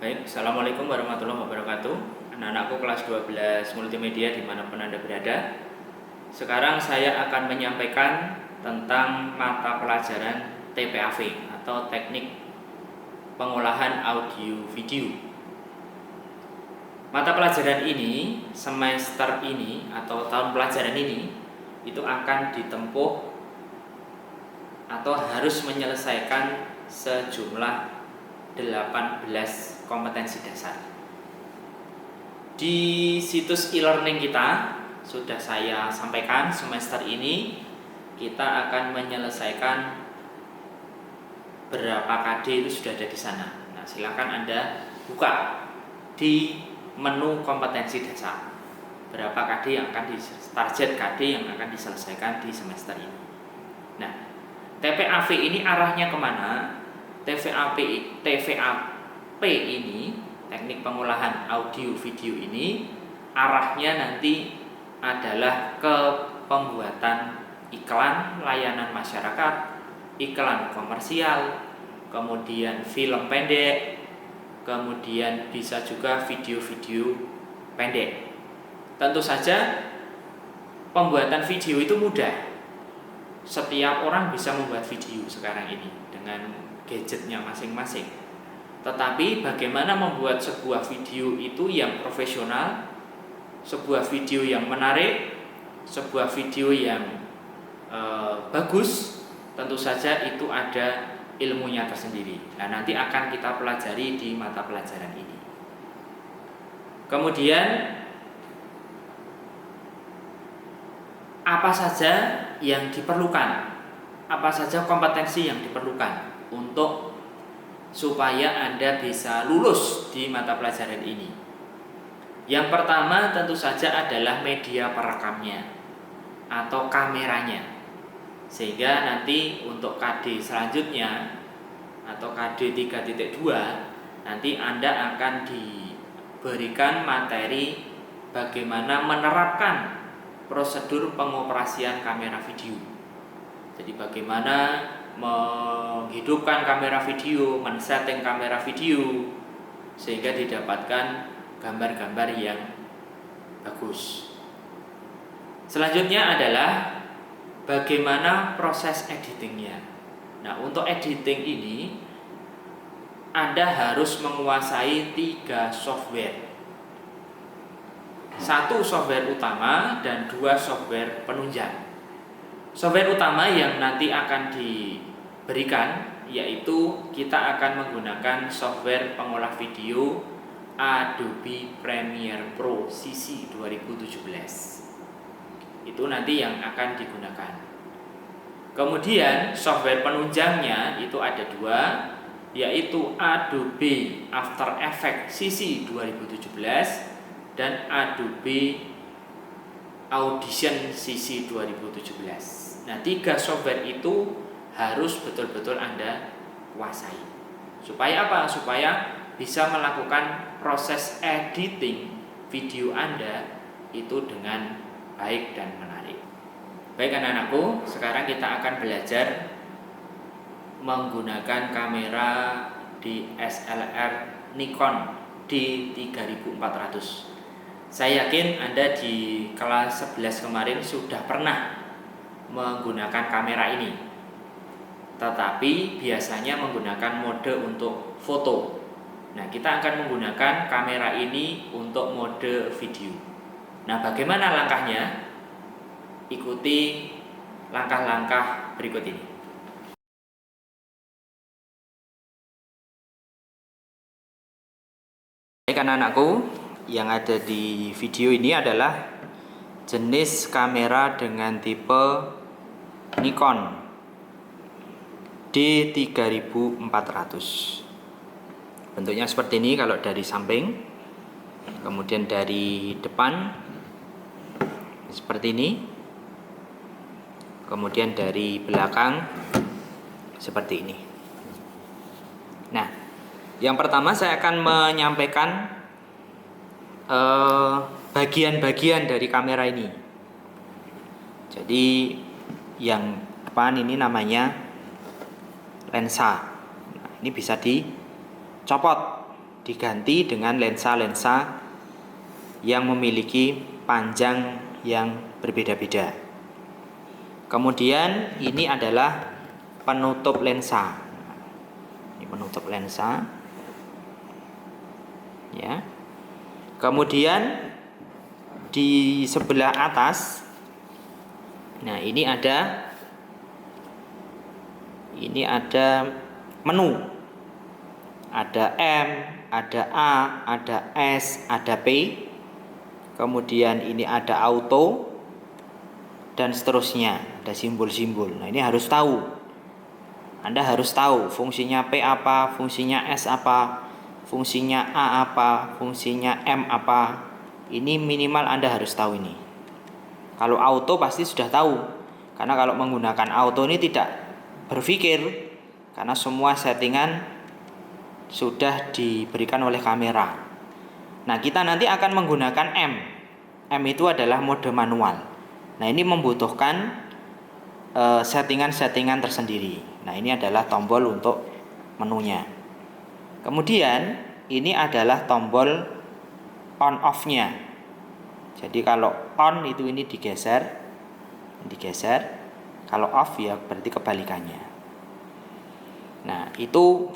Baik, Assalamualaikum warahmatullahi wabarakatuh. Anak-anakku kelas 12 multimedia dimanapun Anda berada. Sekarang saya akan menyampaikan tentang mata pelajaran TPAV atau Teknik Pengolahan Audio Video. Mata pelajaran ini, semester ini atau tahun pelajaran ini itu akan ditempuh atau harus menyelesaikan sejumlah 18 kompetensi dasar. Di situs e-learning kita sudah saya sampaikan, semester ini kita akan menyelesaikan berapa KD itu sudah ada di sana. Nah, silakan Anda buka di menu kompetensi dasar. Berapa KD yang akan target KD yang akan diselesaikan di semester ini. Nah, TPAV ini arahnya kemana? TVAP ini, teknik pengolahan audio video ini, arahnya nanti adalah ke pembuatan iklan layanan masyarakat, iklan komersial, kemudian film pendek, kemudian bisa juga video-video pendek. Tentu saja pembuatan video itu mudah. Setiap orang bisa membuat video sekarang ini dengan gadgetnya masing-masing. Tetapi bagaimana membuat sebuah video itu yang profesional, sebuah video yang menarik, sebuah video yang bagus, tentu saja itu ada ilmunya tersendiri. Nah, nanti akan kita pelajari di mata pelajaran ini. Kemudian apa saja yang diperlukan? Apa saja kompetensi yang diperlukan untuk supaya Anda bisa lulus di mata pelajaran ini? Yang pertama tentu saja adalah media perekamnya atau kameranya. Sehingga nanti untuk KD selanjutnya atau KD 3.2 nanti Anda akan diberikan materi bagaimana menerapkan prosedur pengoperasian kamera video. Jadi bagaimana menghidupkan kamera video, men-setting kamera video sehingga didapatkan gambar-gambar yang bagus. Selanjutnya adalah bagaimana proses editingnya. Nah, untuk editing ini Anda harus menguasai 3 software. 1 software utama dan 2 software penunjang. Software utama yang nanti akan diberikan yaitu kita akan menggunakan software pengolah video Adobe Premiere Pro CC 2017. Itu nanti yang akan digunakan. Kemudian software penunjangnya itu ada 2, yaitu Adobe After Effects CC 2017 dan Adobe Audition CC 2017. Nah, 3 software itu harus betul-betul Anda kuasai. Supaya apa? Supaya bisa melakukan proses editing video Anda itu dengan baik dan menarik. Baik anak-anakku, sekarang kita akan belajar menggunakan kamera DSLR Nikon D3400. Saya yakin Anda di kelas 11 kemarin sudah pernah menggunakan kamera ini. Tetapi biasanya menggunakan mode untuk foto. Nah, kita akan menggunakan kamera ini untuk mode video. Nah, bagaimana langkahnya? Ikuti langkah-langkah berikut ini. Baik anak-anakku, yang ada di video ini adalah jenis kamera dengan tipe Nikon D3400. Bentuknya seperti ini kalau dari samping, kemudian dari depan seperti ini, kemudian dari belakang seperti ini. Nah, yang pertama saya akan menyampaikan bagian-bagian dari kamera ini. Jadi yang depan ini namanya lensa. Nah, ini bisa dicopot diganti dengan lensa-lensa yang memiliki panjang yang berbeda-beda. Kemudian ini adalah penutup lensa. Ini penutup lensa. Ya. Kemudian di sebelah atas, nah ini ada menu. Ada M, ada A, ada S, ada P. Kemudian ini ada auto dan seterusnya, ada simbol-simbol. Nah, ini harus tahu. Anda harus tahu fungsinya P apa, fungsinya S apa, fungsinya A apa, fungsinya M apa. Ini minimal Anda harus tahu ini. Kalau auto pasti sudah tahu. Karena kalau menggunakan auto ini tidak berpikir, karena semua settingan sudah diberikan oleh kamera. Nah, kita nanti akan menggunakan M. M itu adalah mode manual. Nah, ini membutuhkan settingan-settingan tersendiri. Nah, ini adalah tombol untuk menunya. Kemudian ini adalah tombol on off-nya. Jadi kalau on itu ini digeser. Kalau off ya berarti kebalikannya. Nah, itu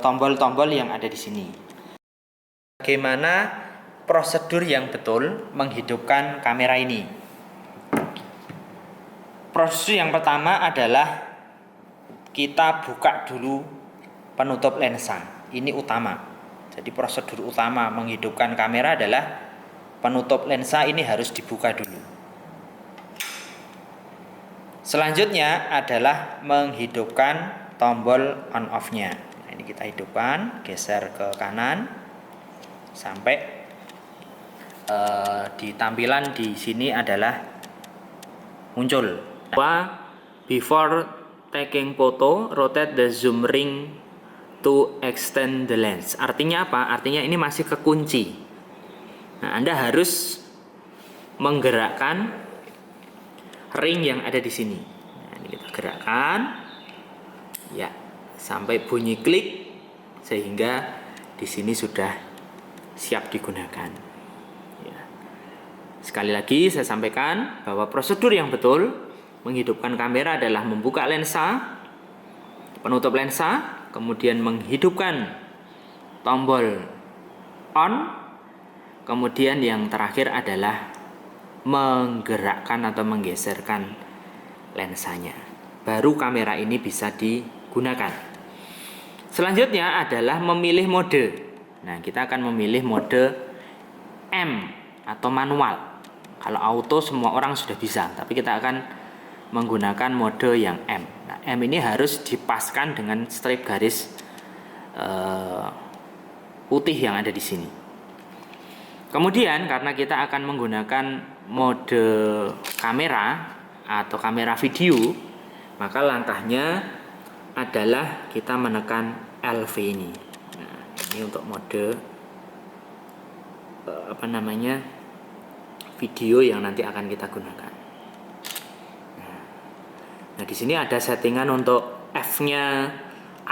tombol-tombol yang ada di sini. Bagaimana prosedur yang betul menghidupkan kamera ini? Prosedur yang pertama adalah kita buka dulu penutup lensa. Ini utama. Jadi prosedur utama menghidupkan kamera adalah penutup lensa ini harus dibuka dulu. Selanjutnya adalah menghidupkan tombol on off-nya. Nah, ini kita hidupkan, geser ke kanan sampai di tampilan di sini adalah muncul. Before taking photo, rotate the zoom ring to extend the lens. Artinya apa? Artinya ini masih kekunci. Nah, Anda harus menggerakkan ring yang ada di sini. Nah, ini kita gerakkan. Ya, sampai bunyi klik sehingga di sini sudah siap digunakan. Ya. Sekali lagi saya sampaikan bahwa prosedur yang betul menghidupkan kamera adalah membuka lensa, penutup lensa, kemudian menghidupkan tombol on, kemudian yang terakhir adalah menggerakkan atau menggeserkan lensanya. Baru kamera ini bisa digunakan. Selanjutnya adalah memilih mode. Nah, kita akan memilih mode M atau manual. Kalau auto semua orang sudah bisa, tapi kita akan menggunakan mode yang M. Nah, M ini harus dipaskan dengan strip garis putih yang ada di sini. Kemudian karena kita akan menggunakan mode kamera atau kamera video, maka langkahnya adalah kita menekan LV ini. Nah, ini untuk mode video yang nanti akan kita gunakan. Nah, di sini ada settingan untuk F-nya,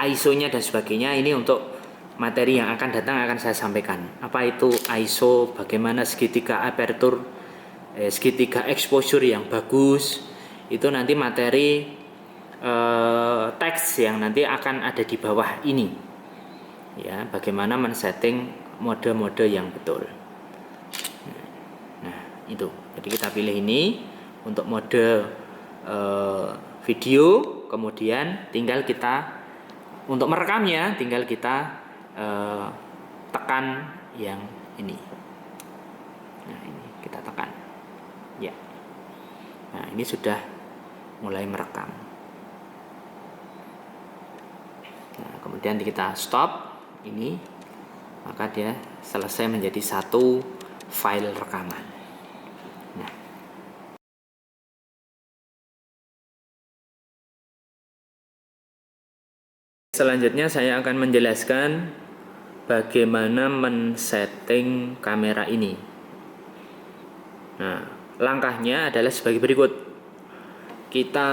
ISO-nya dan sebagainya. Ini untuk materi yang akan datang akan saya sampaikan. Apa itu ISO, bagaimana segitiga aperture, segitiga exposure yang bagus. Itu nanti materi teks yang nanti akan ada di bawah ini. Ya, bagaimana men-setting mode-mode yang betul. Nah, itu. Jadi kita pilih ini untuk mode video, kemudian tinggal kita untuk merekamnya tinggal kita tekan yang ini. Nah, ini kita tekan. Ya. Nah, ini sudah mulai merekam. Nah, kemudian kita stop ini, maka dia selesai menjadi satu file rekaman. Nah, selanjutnya saya akan menjelaskan bagaimana men-setting kamera ini. Nah, langkahnya adalah sebagai berikut. Kita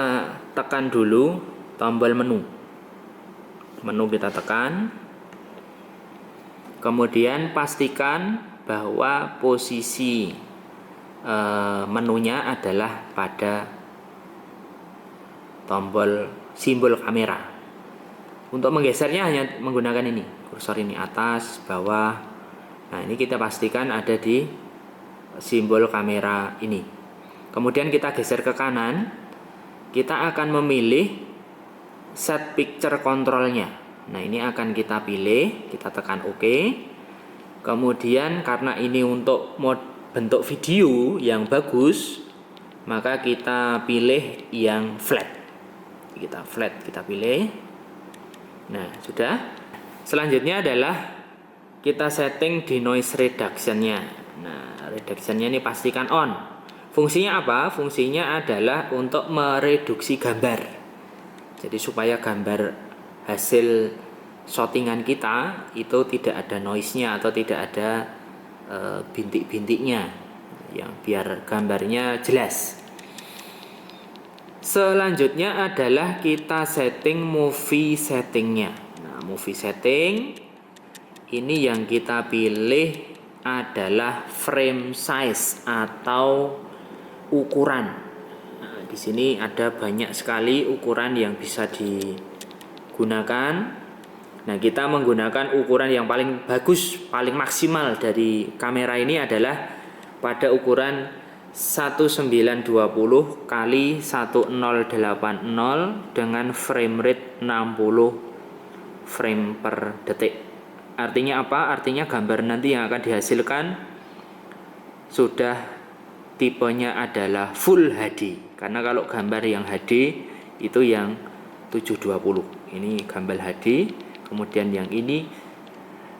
tekan dulu tombol menu. Menu kita tekan. Kemudian pastikan bahwa posisi menunya adalah pada tombol simbol kamera. Untuk menggesernya hanya menggunakan ini, kursor ini, atas, bawah. Nah, ini kita pastikan ada di simbol kamera ini. Kemudian kita geser ke kanan, kita akan memilih set picture controlnya. Nah, ini akan kita pilih, kita tekan OK. Kemudian karena ini untuk bentuk video yang bagus, maka kita pilih yang flat. Kita pilih. Nah, sudah. Selanjutnya adalah kita setting di noise reduction-nya. Nah, reduction-nya ini pastikan on. Fungsinya apa? Fungsinya adalah untuk mereduksi gambar. Jadi supaya gambar hasil shootingan kita itu tidak ada noise-nya atau tidak ada bintik-bintiknya, yang biar gambarnya jelas. Selanjutnya adalah kita setting movie settingnya. Nah, movie setting ini yang kita pilih adalah frame size atau ukuran. Nah, di sini ada banyak sekali ukuran yang bisa digunakan. Nah, kita menggunakan ukuran yang paling bagus, paling maksimal dari kamera ini adalah pada ukuran 1920 kali 1080 dengan frame rate 60 frame per detik. Artinya apa? Artinya gambar nanti yang akan dihasilkan sudah tipenya adalah Full HD. Karena kalau gambar yang HD itu yang 720. Ini gambar HD. Kemudian yang ini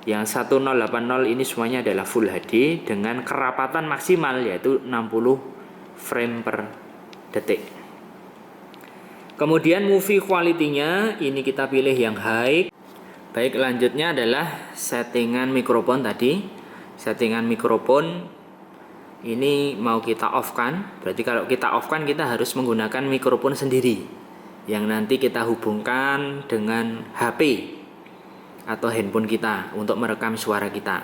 yang 1080 ini semuanya adalah Full HD dengan kerapatan maksimal yaitu 60 frame per detik. Kemudian movie quality-nya ini kita pilih yang high. Baik, lanjutnya adalah settingan mikrofon tadi. Settingan mikrofon ini mau kita off kan. Berarti kalau kita off kan kita harus menggunakan mikrofon sendiri yang nanti kita hubungkan dengan HP atau handphone kita untuk merekam suara kita.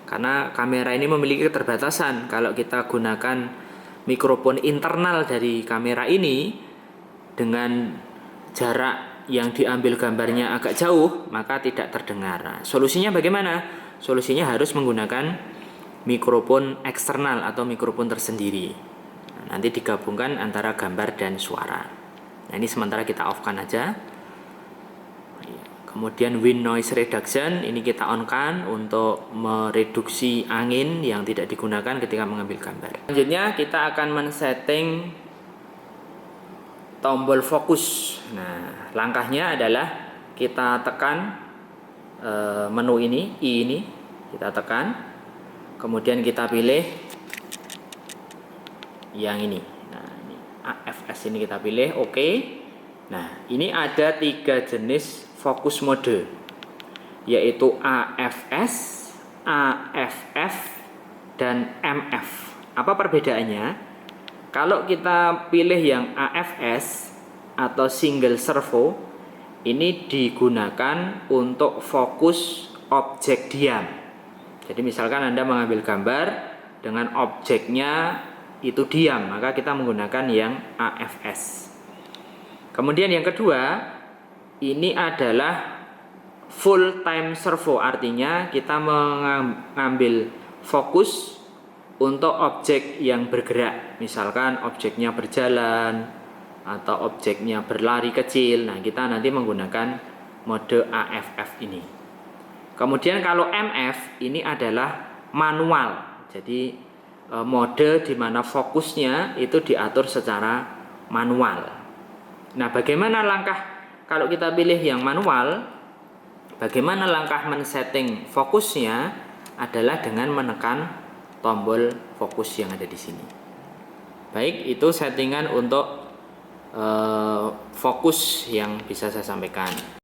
Karena kamera ini memiliki keterbatasan. Kalau kita gunakan mikrofon internal dari kamera ini dengan jarak yang diambil gambarnya agak jauh, maka tidak terdengar. Nah, solusinya bagaimana? Solusinya harus menggunakan mikrofon eksternal atau mikrofon tersendiri. Nah, nanti digabungkan antara gambar dan suara. Nah, ini sementara kita off-kan aja. Kemudian wind noise reduction ini kita on-kan untuk mereduksi angin yang tidak digunakan ketika mengambil gambar. Selanjutnya kita akan men-setting tombol fokus. Nah, langkahnya adalah kita tekan menu ini, I ini, kita tekan. Kemudian kita pilih yang ini. Nah, ini AFS ini kita pilih, oke. Nah, ini ada 3 jenis fokus mode, yaitu AFS, AFF, dan MF. Apa perbedaannya? Kalau kita pilih yang AFS atau single servo, ini digunakan untuk fokus objek diam. Jadi misalkan Anda mengambil gambar dengan objeknya itu diam, maka kita menggunakan yang AFS. Kemudian yang kedua, ini adalah full time servo, artinya kita mengambil fokus untuk objek yang bergerak. Misalkan objeknya berjalan atau objeknya berlari kecil. Nah, kita nanti menggunakan mode AFF ini. Kemudian kalau MF ini adalah manual. Jadi mode di mana fokusnya itu diatur secara manual. Nah, bagaimana langkah kalau kita pilih yang manual? Bagaimana langkah men-setting fokusnya adalah dengan menekan tombol fokus yang ada di sini. Baik, itu settingan untuk fokus yang bisa saya sampaikan.